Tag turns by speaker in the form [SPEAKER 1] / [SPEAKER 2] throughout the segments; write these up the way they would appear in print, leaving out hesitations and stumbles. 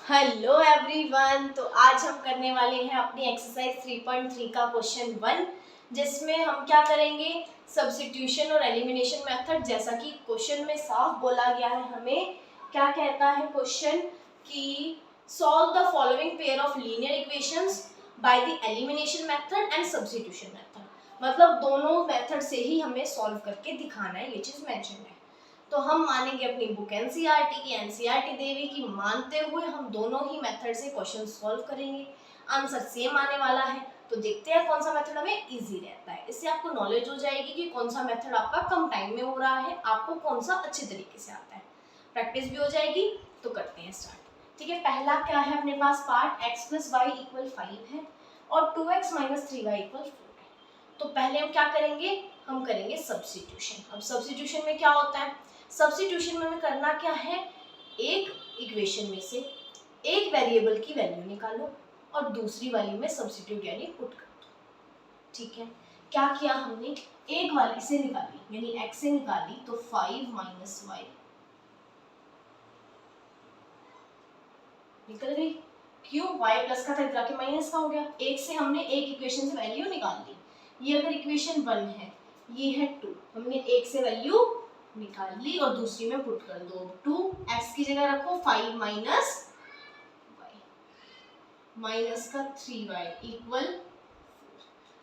[SPEAKER 1] Hello everyone. तो आज हम करने वाले हैं अपनी एक्सरसाइज 3.3 का क्वेश्चन 1, जिसमें हम क्या करेंगे, सब्स्टिट्यूशन और एलिमिनेशन मेथड। जैसा कि क्वेश्चन में साफ बोला गया है, हमें क्या कहता है क्वेश्चन कि solve the following pair of linear equations by the elimination method and substitution method. मतलब दोनों मेथड से ही हमें सॉल्व करके दिखाना है, ये चीज़ मेंशन है। तो हम मानेंगे अपनी बुक एनसीईआरटी की, एनसीईआरटी देवी की मानते हुए हम दोनों ही मेथड से क्वेश्चन सॉल्व करेंगे। आंसर सेम आने वाला है, तो देखते हैं कौन सा मेथड हमें इजी रहता है। इससे आपको नॉलेज हो जाएगी कि कौन सा मेथड आपका कम टाइम में हो रहा है, आपको कौन सा अच्छे तरीके से आता है, प्रैक्टिस भी हो जाएगी। तो करते हैं स्टार्ट। ठीक है, पहला क्या है अपने पास पार्ट, x + y = 5 है और 2x - 3y = 4 है। तो पहले हम क्या करेंगे, हम करेंगे सब्स्टिट्यूशन। अब सब्स्टिट्यूशन में क्या होता है, सब्स्टिट्यूशन में हमें करना क्या है, एक इक्वेशन में से एक वेरिएबल की वैल्यू निकालो और दूसरी वाली में सब्स्टिट्यूट यानी पुट कर दो। ठीक है, क्या किया हमने, एक वाली से निकाली यानी x से निकाली, तो 5 - y निकल गई। क्यों, y प्लस का था इधर आके माइनस का हो गया। एक से हमने एक इक्वेशन से वैल्यू निकाल ली। ये अगर इक्वेशन 1 है, ये है 2, हमने एक से वैल्यू निकाल ली और दूसरी में पुट कर दो। 2x की जगह रखो 5 - y माइनस का 3y = 4।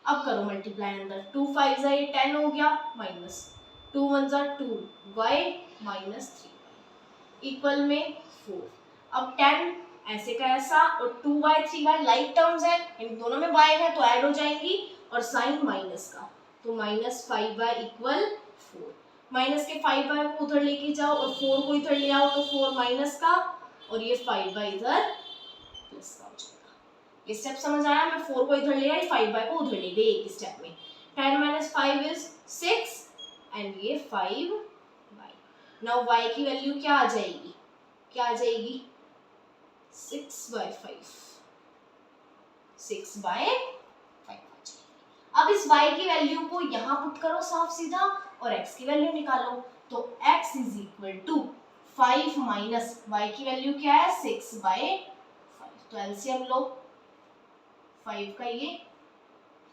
[SPEAKER 1] अब करो मल्टीप्लाई, अंदर 2 × 5 = 10 हो गया, माइनस 2 × 1 = 2y - 3y इक्वल में 4। अब 10 ऐसे का ऐसा और 2y 3y लाइक टर्म्स है, इन दोनों में y है तो ऐड हो जाएंगी, और साइन माइनस का, तो -5y = 4। माइनस के 5y को उधर लेके जाओ और 4 को इधर ले आओ, तो 4 माइनस का और ये 5y इधर प्लस का हो जाएगा। ये स्टेप समझ आया, मैं 4 को इधर ले आई, 5y को उधर ले गई एक स्टेप में। 10 - 5 = 6 एंड ये 5y। नाउ y की वैल्यू क्या आ जाएगी, क्या आ जाएगी, 6/5 6/5। अब इस y की वैल्यू को यहाँ पुट करो साफ सीधा और x की वैल्यू निकालो, तो x = 5 माइनस y की वैल्यू क्या है, 6/5। तो एलसीएम लो, 5 का ये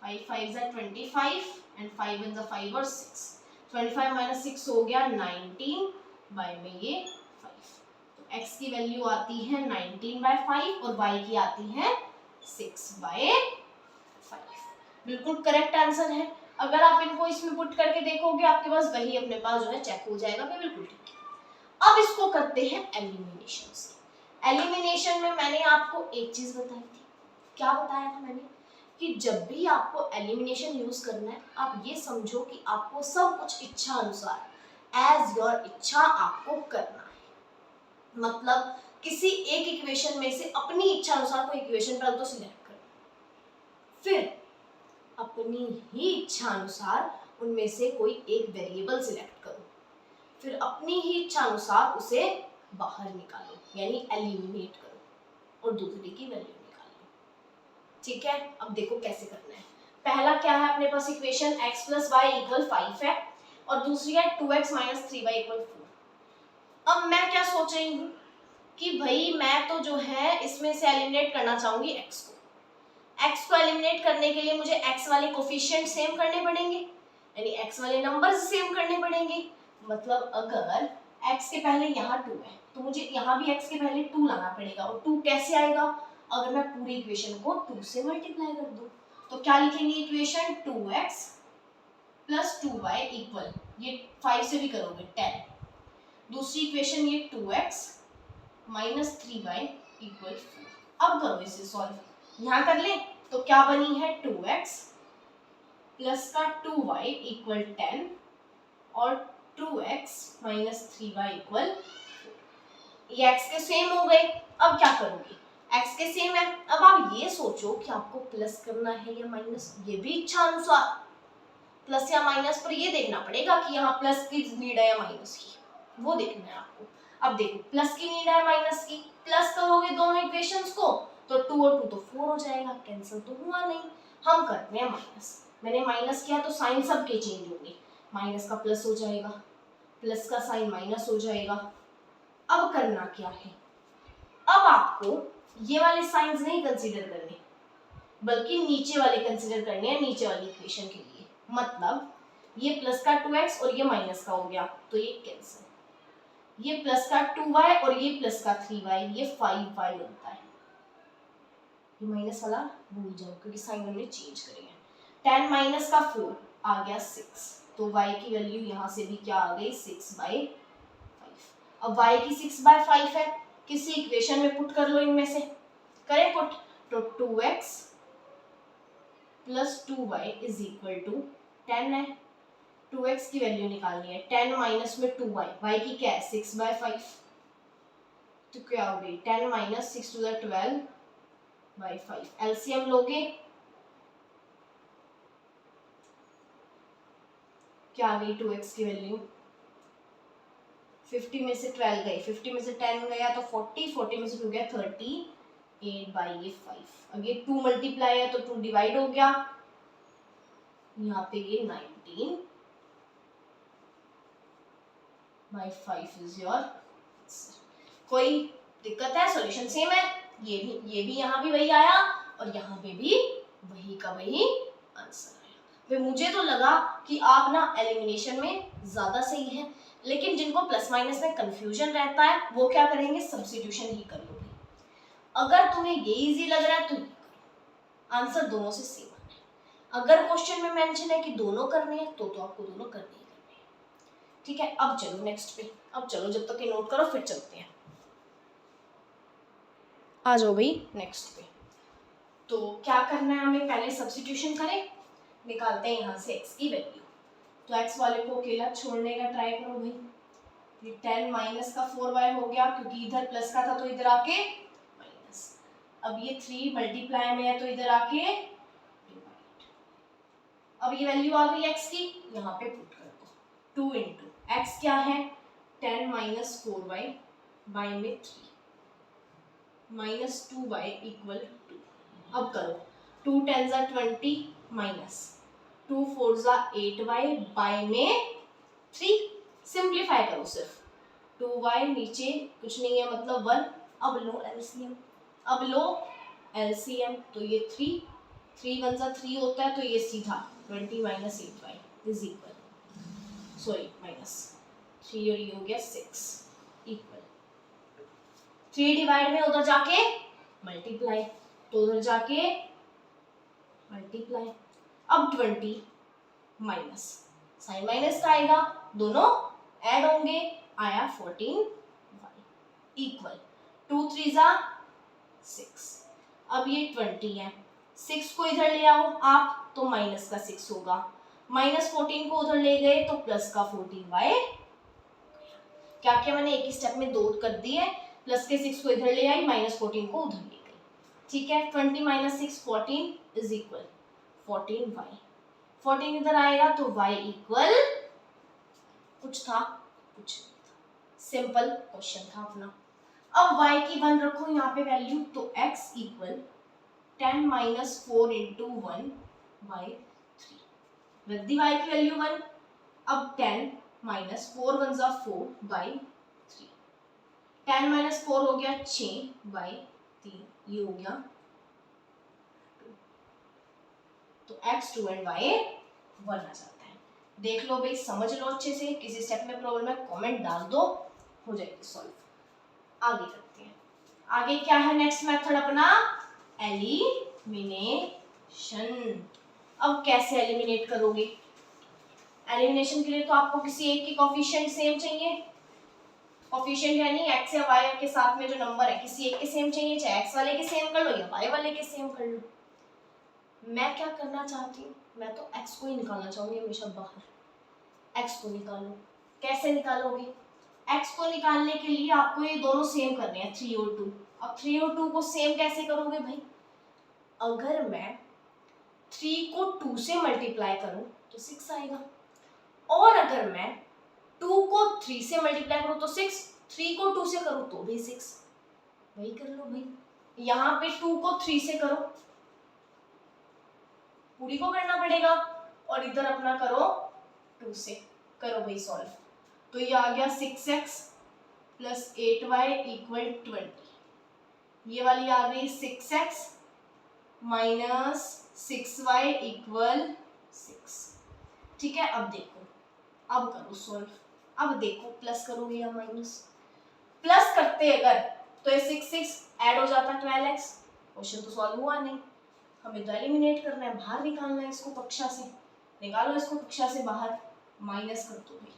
[SPEAKER 1] 5 × 5 = 25 एंड 5 × 5 और 6, 25 - 6 हो गया 19 बाय में ये 5। तो x की वैल्यू आती है 19/5 और y की आती है 6/5। बिल्कुल करेक्ट आंसर है। अगर आप इनको इसमें पुट करके देखोगे, आपके पास वही अपने पास जो है चेक हो जाएगा कि बिल्कुल ठीक है। अब इसको करते हैं एलिमिनेशन से। एलिमिनेशन में मैंने आपको एक चीज बताई थी, क्या बताया था मैंने, कि जब भी आपको एलिमिनेशन यूज करना है, आप ये समझो कि आपको सब कुछ इच्छा अनुसार, एज योर इच्छा आपको करना है। मतलब किसी एक इक्वेशन में से अपनी इच्छा अनुसार कोई इक्वेशन पहले तो सिलेक्ट करो, फिर अपनी ही इच्छा अनुसार उनमें से कोई एक वेरिएबल सिलेक्ट करो, फिर अपनी ही इच्छा अनुसार उसे बाहर निकालो यानी एलिमिनेट करो और दूसरी की वैल्यू निकालो। ठीक है, अब देखो कैसे करना है। पहला क्या है अपने पास इक्वेशन, x + y = 5 है और दूसरी है 2x - 3y = 4। अब मैं क्या सोच रही हूँ कि भाई मैं तो जो है इसमें से एलिमिनेट करना चाहूंगी x को। x को एलिमिनेट करने के लिए मुझे x वाले कोफिशिएंट सेम करने पड़ेंगे, यानी x वाले नंबर्स सेम करने पड़ेंगे। मतलब अगर x के पहले यहाँ 2 है, तो मुझे यहाँ भी x के पहले 2 लाना पड़ेगा। और 2 कैसे आएगा, अगर मैं पूरी इक्वेशन को 2 से मल्टीप्लाई कर दूं, तो क्या लिखेंगे इक्वेशन, 2x + 2y = ये 5 से भी करोगे 10। दूसरी इक्वेशन ये 2x - 3y = 4। अब करो इसे सॉल्व, यहाँ कर ले तो क्या बनी है, 2x प्लस का 2y = 10 और 2x - 3y = 4। ये x के सेम हो गए। अब क्या करोगे, x के सेम है। अब आप ये सोचो कि आपको प्लस करना है या माइनस, ये भी इच्छा अनुसार, प्लस या माइनस पर ये देखना पड़ेगा कि यहाँ प्लस की नीड है या माइनस की, वो देखना है आपको। अब देखो प्लस की नीड है माइनस की, प्लस करोगे दोनों इक्वेशंस को तो 2 और 2 तो 4 हो जाएगा, कैंसिल तो हुआ नहीं। हम करते हैं माइनस, मैंने माइनस किया तो साइन सबके चेंज होंगे, माइनस का प्लस हो जाएगा, प्लस का साइन माइनस हो जाएगा। अब करना क्या है, अब आपको आपको ये वाले साइंस नहीं कंसीडर करने, बल्कि नीचे वाले कंसीडर करने हैं नीचे वाली इक्वेशन के लिए। मतलब ये प्लस का 2x और ये माइनस का हो गया तो ये कैंसिल, ये प्लस का 2y और ये प्लस का 3y, ये 5y बनता है। ये माइनस वाला भूल जाओ क्योंकि साइन हमने चेंज करी है। 10 माइनस का 4 आ गया 6, तो y की वैल्यू यहाँ से भी क्या आ गई 6/5। अब y की 6/5 है, किसी इक्वेशन में पुट कर लो, इनमें से करें पुट, तो 2x plus 2y is equal to 10 है। 2x की वैल्यू निकालनी है, 10 माइनस में 2y, y की क्या है 6/5, तो क्या हो गई 10 माइनस 6 टू द 12/5। एलसीएम लोगे क्या आ गई 2x की वैल्यू, 50 में से 12 गई, 50 में से 10 गया तो 40, 40 में से 2 गया 38/5। अब ये 2 मल्टीप्लाई है तो 2 डिवाइड हो गया, यहाँ पे ये 19/5 इज योर आंसर। कोई दिक्कत है? सॉल्यूशन सेम है, ये भी यहाँ भी वही आया और यहाँ पे भी वही का वही आंसर आया। फिर मुझे तो लगा कि आप ना एलिमिनेशन में ज्यादा सही है, लेकिन जिनको प्लस माइनस में कंफ्यूजन रहता है वो क्या करेंगे, सब्स्टिट्यूशन ही कर लोगे। अगर तुम्हें ये इजी लग रहा है तो आंसर दोनों से सेम आना है। अगर क्वेश्चन में मेंशन है कि दोनों करने हैं तो आपको दोनों करने ही करने हैं। ठीक है, अब चलो नेक्स्ट पे, अब चलो जब तक ये नोट करो फिर चलते हैं। आ जाओ भाई नेक्स्ट पे। तो क्या करना है हमें, पहले सब्स्टिट्यूशन करें, निकालते हैं यहाँ से x की वैल्यू। तो x वाले को अकेला छोड़ने का ट्राई करो भाई। ये 10 माइनस का 4y हो गया क्योंकि इधर प्लस का था तो इधर आके माइनस। अब ये 3 मल्टीप्लाई में है तो इधर आके डिवाइड। अब ये वैल्यू आ गई x की, यहाँ पे पुट कर दो 2 इंटू x क्या है 10 माइनस 4y बाई में 3 माइनस 2y इक्वल 2। अब करो 2 10 20 माइनस 2 4 8y बाय में 3, सिंप्लीफाई करो सिर्फ, 2y नीचे कुछ नहीं है मतलब 1। अब लो एलसीएम, तो ये 3 1 3 होता है तो ये सीधा 20 minus 8y is equal, sorry minus 3 और ये हो गया 6 इक्वल 3 डिवाइड में उधर जाके मल्टीप्लाई, तो उधर जाके मल्टीप्लाई। अब 20 माइनस साइन माइनस का आएगा, दोनों ऐड होंगे, आया 14 इक्वल 2 3 6। अब ये 20 है, 6 को इधर ले आओ आप तो माइनस का 6 होगा, माइनस 14 को उधर ले गए तो प्लस का 14y। क्या क्या मैंने एक ही स्टेप में दो कर दिए, प्लस के 6 को इधर ले आई, माइनस 14 को उधर ले गई। ठीक है, 20 माइनस 6 14 इज इक्वल 14y। 14 इधर आएगा तो y इक्वल कुछ था कुछ नहीं था, सिंपल क्वेश्चन था अपना। अब y की 1 रखो यहाँ पे वैल्यू, तो x equal 10 minus 4 into 1 by 3, रख दी y की वैल्यू 1। अब 10 माइनस 4 1 4 बाई 3, 10 माइनस 4 हो गया 6 बाई 3, ये हो गया 2। तो x 2 एंड y 1 आ जाता है। देख लो भाई, समझ लो अच्छे से, किसी स्टेप में प्रॉब्लम है कमेंट डाल दो, हो जाएगी सॉल्व। आगे करते हैं, आगे क्या है नेक्स्ट मेथड अपना, एलिमिनेशन। अब कैसे एलिमिनेट करोगे, एलिमिनेशन के लिए तो आपको किसी एक की कोफिशिएंट सेम चाहिए, कोफिशिएंट यानी x या y के साथ में जो नंबर है किसी एक के सेम चाहिए, चाहे x वाले के सेम कर लो या y वाले के सेम कर लो। मैं क्या करना चाहती हूँ, मैं तो x को ही निकालना चाहूंगी हमेशा बाहर, x को निकालो। कैसे निकालोगे, x को निकालने के लिए आपको ये दोनों सेम करने हैं 3 और 2। अब 3 और 2 को सेम कैसे करोगे भाई, अगर मैं 3 को 2 से मल्टीप्लाई करूं तो 6 आएगा, और अगर मैं 2 को 3 से मल्टीप्लाई करूं तो 6, 3 को 2 से करूं तो भी 6, वही कर लो भाई। यहाँ पे 2 को 3 से करो, पूरी को करना पड़ेगा, और इधर अपना करो 2 से, करो भाई सॉल्व। तो ये आ गया 6x प्लस 8y इक्वल 20, ये वाली आ गई 6x माइनस 6y इक्वल 6। ठीक है, अब देखो, अब करो सॉल्व। अब देखो प्लस करोगे या माइनस। प्लस करते अगर तो ये 6 ऐड हो जाता 12x। क्वेश्चन तो सॉल्व हुआ नहीं, हमें तो एलिमिनेट करना है, बाहर निकालना है इसको कक्षा से। निकालो इसको कक्षा से बाहर, माइनस कर दो भाई,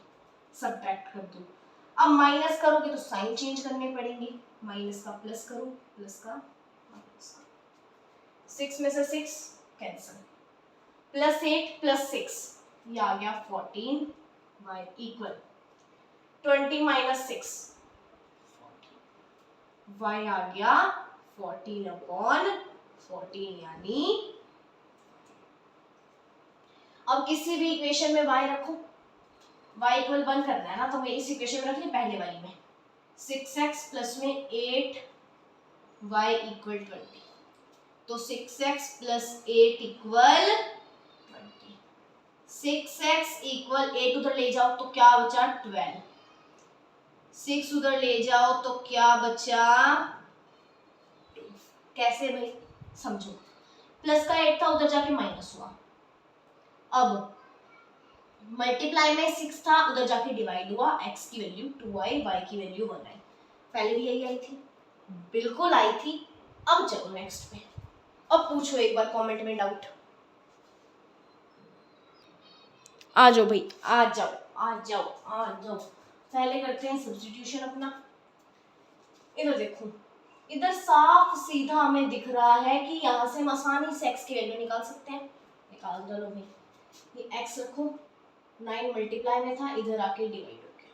[SPEAKER 1] सब्ट्रैक्ट कर दो। अब माइनस करोगे तो साइन चेंज करने पड़ेंगे, माइनस का प्लस करो, प्लस का माइनस करो। 6 में से 6 कैंसिल, प्लस 8 प्लस 6 ये आ गया 14 y इक्वल 20 माइनस 6 y आ गया 14 अपॉन 14 यानी। अब किसी भी इक्वेशन में y रखो, y इक्वल 1 करना है ना, तो मैं इस इक्वेशन में रख ली पहले वाली में 6x प्लस में 8y इक्वल 20, तो 6x plus 8 equal 20। 6x equal 8 उधर ले जाओ तो क्या बचा 12, 6 उधर ले जाओ तो क्या बचा 2। कैसे भाई, समझो, प्लस का 8 था उधर जाके माइनस हुआ, अब मल्टीप्लाई में 6 था उधर जाके डिवाइड हुआ, x की वैल्यू 2i y की वैल्यू 1i। पहले भी यही आई थी, बिल्कुल आई थी। अब चलो नेक्स्ट पे, अब पूछो एक बार कमेंट में डाउट। आ जाओ भाई, आ जाओ आ जाओ आ जाओ। पहले करते हैं सब्स्टिट्यूशन अपना। इधर देखो, इधर साफ सीधा हमें दिख रहा है कि यहाँ से हम आसानी से x की वैल्यू निकाल सकते हैं। निकाल दो भाई, ये x रखो, 9 मल्टीप्लाई में था इधर आके डिवाइड हो गया।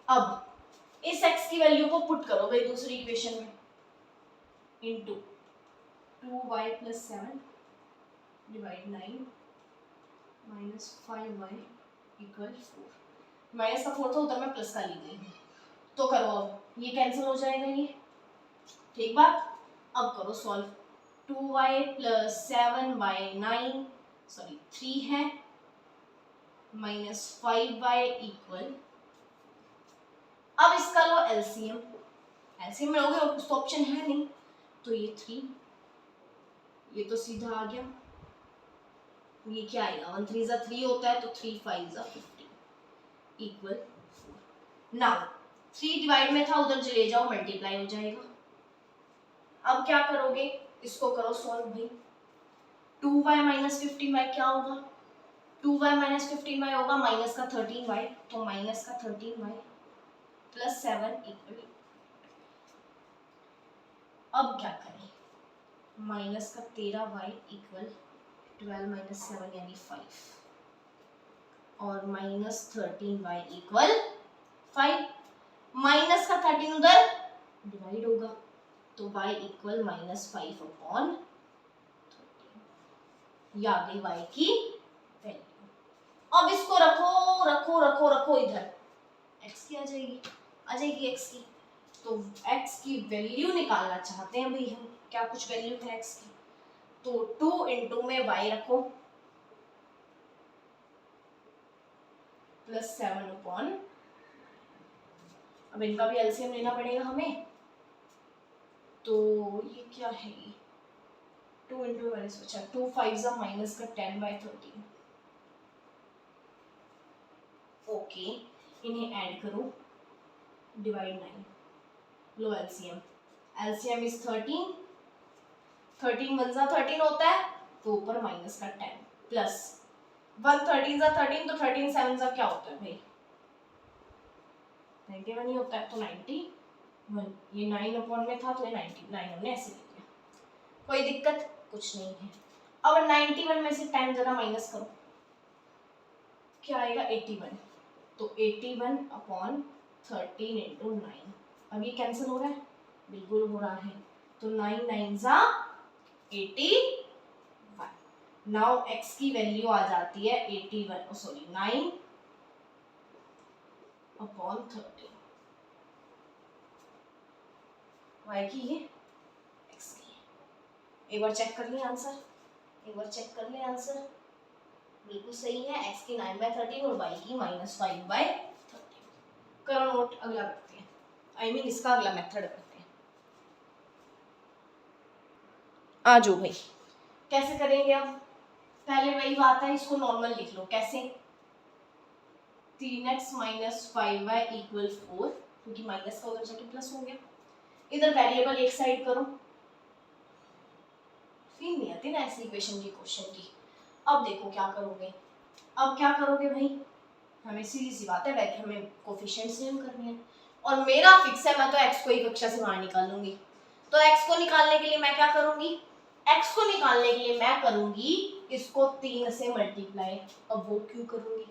[SPEAKER 1] अब इस x की वैल्यू को पुट करो भाई दूसरी इक्वेशन में, into 2y plus 7 divide 9 minus 5y equal 4। Minus का 4 था उधर मैं प्लस का ली गई हूँ, तो करो अब, ये कैंसिल हो जाएगा ये, ठीक बात। अब करो solve, 2y plus 7y 9 sorry 3 है माइनस 5y इक्वल, अब इसका लो एलसीएम, एलसीएम में लोगे और कुछ तो ऑप्शन है नहीं, तो ये 3, ये तो सीधा आ गया, ये क्या आएगा 1 3 जा 3 होता है तो 3 5 जा 15 इक्वल 4। नाउ 3 डिवाइड में था उधर चले जाओ मल्टीप्लाई हो जाएगा। अब क्या करोगे, इसको करो सॉल्व भाई, 2y माइनस 15y क्या होगा, 2y माइनस 15y होगा माइनस का 13y, तो माइनस का 13y प्लस 7 इक्वल। अब क्या करें, माइनस का 13y इक्वल 12 माइनस 7 यानी 5 और माइनस 13y इक्वल 5। माइनस का 13 उधर डिवाइड होगा तो y इक्वल माइनस 5 अपॉन 13, ये आ गई y की वैल्यू। अब इसको रखो रखो रखो रखो इधर, x की आ जाएगी x की, तो x की वैल्यू निकालना चाहते हैं भाई हम, क्या कुछ वैल्यू है x की, तो 2 इंटू में y रखो प्लस 7 अपॉन, अब इनका भी एलसीएम लेना पड़ेगा हमें, तो ये क्या है, ये 2 इंटू माइनस बचा 2 5 जा माइनस का 10 बाई 13। ओके, इन्हें ऐड करो, divide 9, low LCM, LCM is 13, 13 1 जा 13 होता है तो ऊपर माइनस का 10 प्लस 1 13 जा 13, तो 13 7 जा क्या होता है भाई 91 ही होता है, तो 91, ये 9 अपॉन में था तो ये 99 हमने ऐसे लिख लिया, कोई दिक्कत कुछ नहीं है। अब 91 में से 10 जरा माइनस करो, क्या आएगा 81, तो 81 अपॉन 13 इंटू 9, अब ये कैंसिल हो रहा है, बिल्कुल हो रहा है, तो 9 9 जा 81। नाउ x की वैल्यू आ जाती है 81 सॉरी 9 अपॉन 13, y की ये x की, एक बार चेक कर लें आंसर, एक बार चेक कर लें आंसर, बिल्कुल सही है, x की 9 बाई 13 और y की माइनस 5 बाई 13। करो नोट, अगला करते हैं, आई मीन इसका अगला मेथड करते हैं। आ जाओ भाई, कैसे करेंगे अब? पहले वही बात है, इसको नॉर्मल लिख लो। कैसे? 3x माइनस 5y इक्वल 4, क्योंकि माइनस का उधर जाके प्लस हो गया। इधर वेरिएबल एक साइड करो। फील नहीं आती ना ऐसी इक्वेशन की, क्वेश्चन की। अब देखो क्या करोगे। अब क्या करोगे भाई, हमें सीधी सी बात है, वैसे हमें कोफिशिएंट सेम करने हैं और मेरा फिक्स है, मैं तो x को ही कक्षा से बाहर निकालूंगी। तो x को निकालने के लिए मैं क्या करूंगी, x को निकालने के लिए मैं करूंगी इसको 3 से मल्टीप्लाई। अब वो क्यों करूंगी,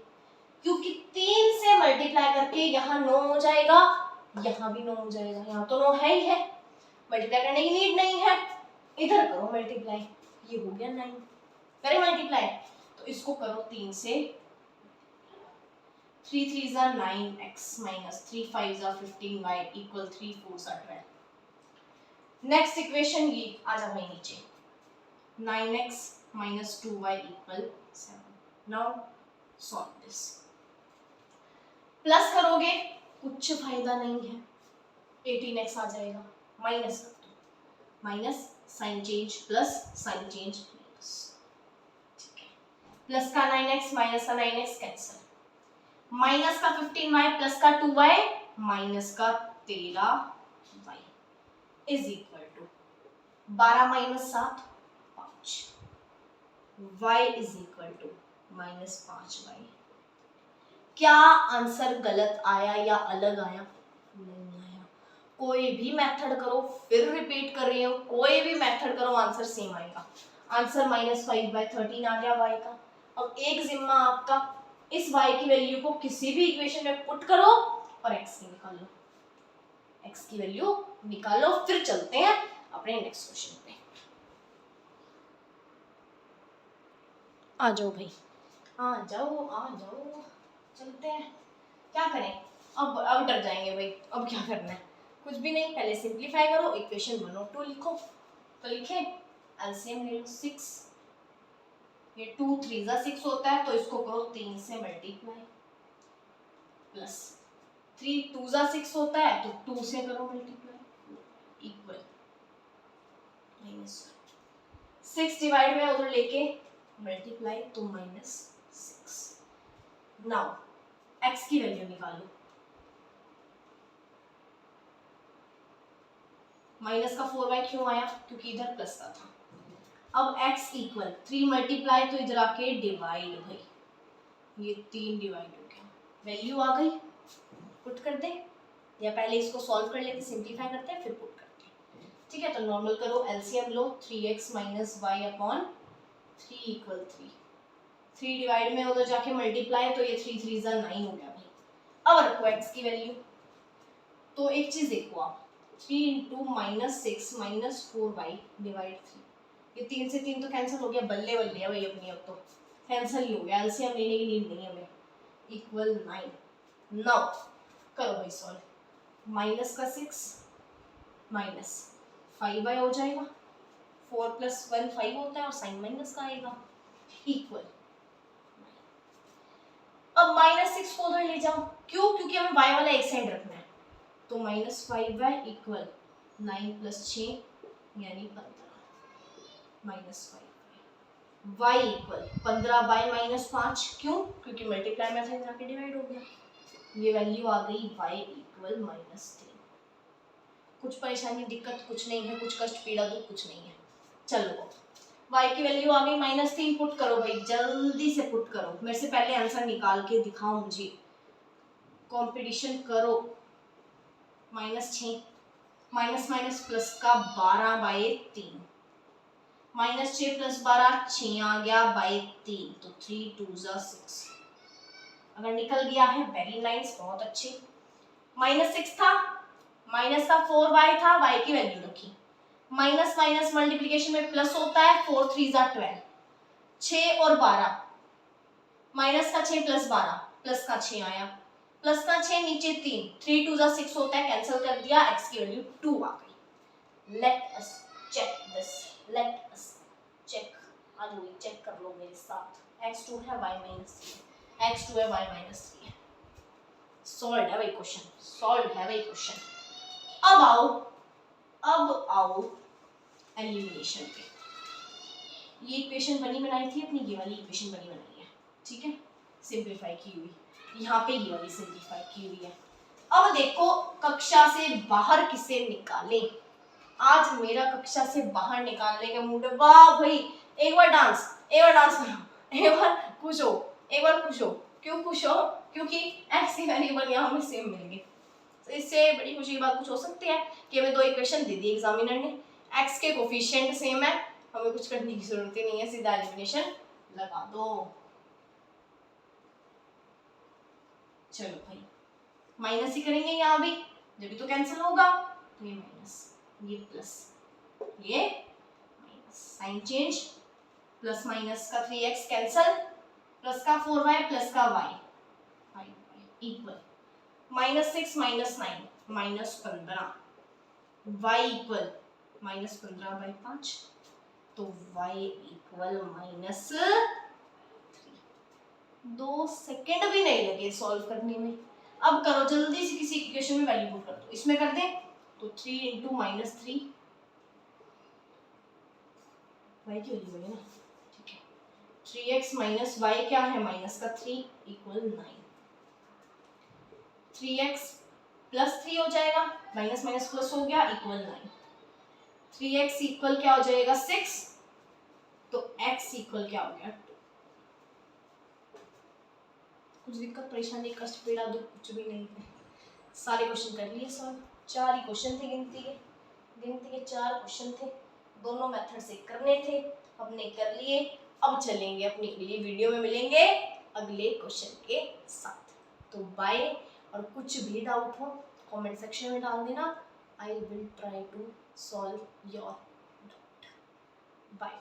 [SPEAKER 1] क्योंकि 3 से मल्टीप्लाई करके यहाँ 9 हो जाएगा, यहाँ भी 9 हो जाएगा, यहाँ तो 9 है ही है, मल्टीप्लाई करने की नीड नहीं है। इधर करो मल्टीप्लाई, ये हो गया 9, करें मल्टीप्लाई। तो इसको करो 3 से, 3 3 जा 9x माइनस 3 5 जा 15y इक्वल 3 4 जा 12। नेक्स्ट इक्वेशन ये आ जा भाई नीचे, 9x minus 2y equal 7। Now solve this. Plus करोगे कुछ फायदा नहीं है, 18x आ जाएगा, माइनस कर दो, minus sign change plus sign change minus, ठीक है। प्लस का 9x माइनस का 9x कैंसिल, माइनस का 15y प्लस का 2y माइनस का 13y is equal to 12 minus 7 5, y is equal to minus 5y। क्या आंसर गलत आया या अलग आया? नहीं आया। कोई भी मेथड करो, फिर रिपीट कर रही हूँ, कोई भी मेथड करो आंसर सेम आएगा। आंसर माइनस 5/13 आ गया y का। अब एक जिम्मा आपका, इस y की वैल्यू को किसी भी इक्वेशन में पुट करो और x की निकाल लो, x की वैल्यू निकालो, फिर चलते हैं अपने नेक्स्ट क्वेश्चन पे। आ जाओ भाई, आ जाओ आ जाओ, चलते हैं। क्या करें अब डर जाएंगे भाई, अब क्या करना है? कुछ भी नहीं, पहले सिंपलीफाई करो, इक्वेशन 1 और 2 लिखो। तो लिखे, एलसीएम ले लो 6, ये 2 3 जा 6 होता है, तो इसको करो 3 से मल्टीप्लाई, प्लस 3 2 जा 6 होता है, तो 2 से करो मल्टीप्लाई, इक्वल माइनस 6 डिवाइड में उधर लेके मल्टीप्लाई, तो माइनस 6। नाउ x की वैल्यू निकालो, माइनस का 4y क्यों आया, क्योंकि इधर प्लस का था। अब x इक्वल 3 मल्टीप्लाई, तो इधर आके डिवाइड, भाई ये 3 डिवाइड हो गया, वैल्यू आ गई, पुट कर दे, या पहले इसको सॉल्व कर लेते, सिंपलीफाई करते हैं फिर पुट करते हैं, ठीक है। तो नॉर्मल करो, एलसीएम लो, 3x minus y upon 3 equal 3 divide में उधर जाके मल्टीप्लाई, तो ये 3 3 जा 9 हो गया भाई। अब रखो x की वैल्यू, तो एक चीज देखो आप, 3 into minus 6 minus 4y divide 3, ये 3 से 3 तो कैंसिल हो गया, बल्ले बल्ले है भाई अपनी, अब तो कैंसिल ही हो गया, एलसीएम लेने की नीड नहीं है हमें, इक्वल 9। नाउ करो भाई सॉल्व, माइनस का 6 माइनस 5y हो जाएगा, 4 प्लस 1 5 होता है और साइन माइनस का आएगा, इक्वल। अब माइनस 6 को उधर ले जाओ, क्यों? क्योंकि हमें y वाला एक साइड रखना है, तो माइनस 5y इक्वल 9 प्लस 6 यानी 15 minus 5 y equal 15 bye minus 5, क्यों? क्योंकि मल्टीप्लाई में था, जाके डिवाइड हो गया, ये वैल्यू आ गई y इक्वल माइनस 3। कुछ परेशानी दिक्कत कुछ नहीं है, कुछ कष्ट पीड़ा दुख कुछ नहीं है। चलो y की वैल्यू आ गई माइनस 3, पुट करो भाई, जल्दी से पुट करो, मेरे से पहले आंसर निकाल के दिखाओ मुझे, कंपटीशन करो। माइनस 6 माइनस माइनस प्लस का 12/3, माइनस 6 प्लस 12 6 आ गया बाय 3, तो 3 2 जा 6, अगर निकल गया है वेरी नाइस, बहुत अच्छे। माइनस 6 था, माइनस का 4y था, y की वैल्यू रखी, माइनस माइनस मल्टीप्लिकेशन में प्लस होता है, 4 3 जा 12, 6 और 12, माइनस का 6 प्लस 12 प्लस का 6 आया, प्लस का 6 नीचे 3, 3 2 जा 6 होता है, कैंसिल कर दिया, x की वैल्यू 2 आ गई। Let us check this, let us check, आ जाओ चेक कर लो मेरे साथ, x2 है y माइनस 3, x2 है y माइनस 3 है, सॉल्व है भाई क्वेश्चन, सॉल्व है भाई क्वेश्चन। अब आओ एलिमिनेशन पे, ये इक्वेशन बनी बनाई थी अपनी, ये वाली इक्वेशन बनी बनाई है, ठीक है, सिंप्लीफाई की हुई, यहाँ पे ये वाली सिंप्लीफाई की हुई है। अब देखो कक्षा से बाहर किसे निकालें, आज मेरा कक्षा से बाहर निकालने का मूड है। वाह भाई, एक बार डांस करो, एक बार खुश हो, एक बार खुश हो। क्यों खुश हो? क्योंकि एक्स की वेरिएबल यहाँ हमें सेम मिल गए। तो इससे बड़ी खुशी की बात कुछ हो सकती है कि हमें दो इक्वेशन दे दी एग्जामिनर ने, एक्स के कोफिशिएंट सेम है, हमें कुछ करने की जरूरत ही नहीं है, सीधा एलिमिनेशन लगा दो। चलो भाई, माइनस ही करेंगे यहाँ भी, जब तो कैंसिल होगा, तो ये माइनस, ये प्लस, ये minus, sign change, plus minus का 3x कैंसिल, प्लस का 4y प्लस का y, 5y equal -6 -9 -15, y equal -15/5, तो y इक्वल -3। 2 सेकंड भी नहीं लगे सॉल्व करने में। अब करो जल्दी से किसी इक्वेशन में वैल्यू पुट कर दो, इसमें कर दें तो 3 × -3 y की वैल्यू है ना, ठीक है, 3x माइनस y क्या है, माइनस का 3 इक्वल 9, 3x प्लस 3 हो जाएगा, माइनस माइनस प्लस हो गया, इक्वल 9, 3x इक्वल क्या हो जाएगा 6, तो x इक्वल क्या हो गया 2। कुछ दिक्कत परेशानी कष्ट पीड़ा दुख कुछ भी नहीं है, सारे क्वेश्चन कर लिए सॉल्व। 4 ही क्वेश्चन थे, गिनती के 4 क्वेश्चन थे, दोनों मेथड से करने थे, हमने कर लिए। अब चलेंगे अपनी अगली वीडियो में, मिलेंगे अगले क्वेश्चन के साथ। तो बाय, और कुछ भी डाउट हो कमेंट सेक्शन में डाल देना, I will try to solve your doubt. Bye.